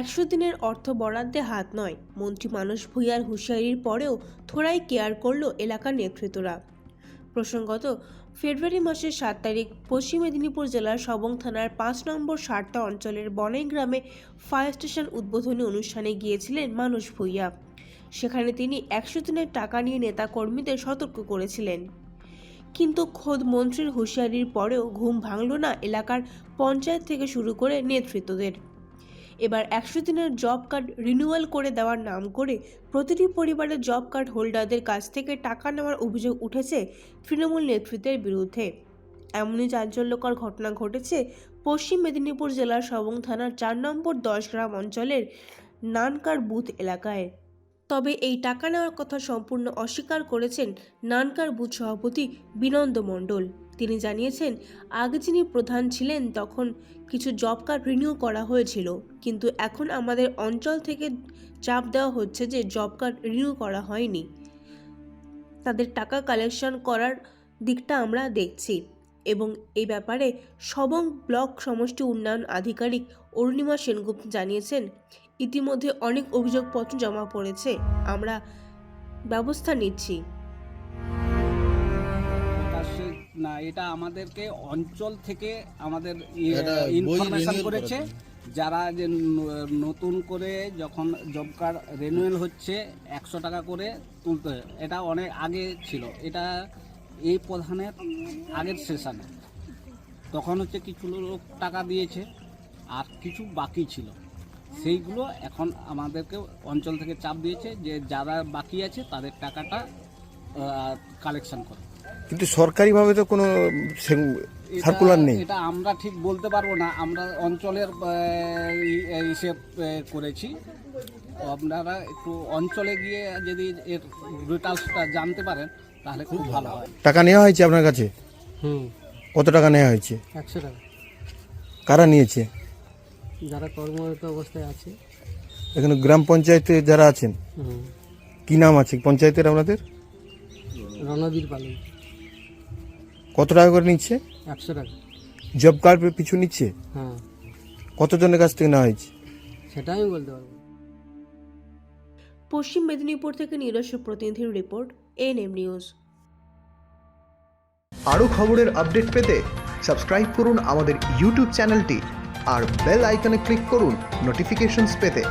100 দিনের অর্থ বরাদ্দে হাত নয়, মন্ত্রী মানস ভূঁইয়ার হুঁশিয়ারির পরেও থোড়াই কেয়ার করল এলাকার নেতৃত্বরা। প্রসঙ্গত, ফেব্রুয়ারি মাসের 7 তারিখ পশ্চিম মেদিনীপুর জেলার সবং থানার 5 নম্বর সারতা অঞ্চলের বনাই গ্রামে ফায়ার স্টেশন উদ্বোধনী অনুষ্ঠানে গিয়েছিলেন মানস ভূঁইয়া। সেখানে তিনি 100 দিনের টাকা নিয়ে নেতাকর্মীদের সতর্ক করেছিলেন। কিন্তু খোদ মন্ত্রীর হুঁশিয়ারির পরেও ঘুম ভাঙল না এলাকার পঞ্চায়েত থেকে শুরু করে নেতৃত্বদের। এবার 100 দিনের জব কার্ড রিনিউয়াল করে দেওয়ার নাম করে প্রতিটি পরিবারের জব কার্ড হোল্ডারদের কাছ থেকে টাকা নেওয়ার অভিযোগ উঠেছে তৃণমূল নেতৃত্বের বিরুদ্ধে। এমনই চাঞ্চল্যকর ঘটনা ঘটেছে পশ্চিম মেদিনীপুর জেলার সবং থানার 4 নম্বর 10 গ্রাম অঞ্চলের নানকার বুথ এলাকায়। তবে এই টাকা নেওয়ার কথা সম্পূর্ণ অস্বীকার করেছেন নানকার বুথ সভাপতি বিনন্দ মণ্ডল। তিনি জানিয়েছেন, আগে যিনি প্রধান ছিলেন তখন কিছু জব কার্ড রিনিউ করা হয়েছিল, কিন্তু এখন আমাদের অঞ্চল থেকে চাপ দেওয়া হচ্ছে যে জব কার্ড রিনিউ করা হয়নি, তাদের টাকা কালেকশন করার দিকটা আমরা দেখছি। এবং এই ব্যাপারে সবং ব্লক সমষ্টি উন্নয়ন আধিকারিক অরুণিমা সেনগুপ্ত জানিয়েছেন, ইতিমধ্যে অনেক অভিযোগপত্র জমা পড়েছে, আমরা ব্যবস্থা নিচ্ছি। না, এটা আমাদেরকে অঞ্চল থেকে আমাদের ইনফরমেশন করেছে, যারা যে নতুন করে যখন জব কার্ড রিনিউয়াল হচ্ছে 100 টাকা করে তুলতে হয়। এটা অনেক আগে ছিল, এটা এই প্রধানের আগের সেশনে তখন হচ্ছে কিছু লোক টাকা দিয়েছে আর কিছু বাকি ছিল, সেইগুলো এখন আমাদেরকে অঞ্চল থেকে চাপ দিয়েছে যে যারা বাকি আছে তাদের টাকাটা কালেকশন করে। কিন্তু সরকারিভাবে তো কোনো সার্কুলার নেই। এটা আমরা ঠিক বলতে পারবো না, আমরা অঞ্চলের হিসেব করেছি। আপনারা একটু অঞ্চলে গিয়ে যদি এর ডিটেইলসটা জানতে পারেন তাহলে খুব ভালো হয়। টাকা নেওয়া হয়েছে আপনার কাছে? কত টাকা নেওয়া হয়েছে? 100 টাকা। কারা নিয়েছে? যারা কর্মরত অবস্থায় আছে। এখানে গ্রাম পঞ্চায়েতে যারা আছেন, কি নাম আছে পঞ্চায়েতের আপনাদের? রণবীর পালন। কত টাকা করে নিচ্ছে? 100 টাকা। জব কার্ড পিছু নিচ্ছে? হ্যাঁ। কতজনের কাছ থেকে নেওয়া হয়েছে সেটা আমি বলতে পারবো। পশ্চিম মেদিনীপুর থেকে নিজস্ব প্রতিনিধির রিপোর্ট, এএনএম নিউজ। আরও খবরের আপডেট পেতে সাবস্ক্রাইব করুন আমাদের ইউটিউব চ্যানেলটি আর বেল আইকনে ক্লিক করুন নোটিফিকেশনস পেতে।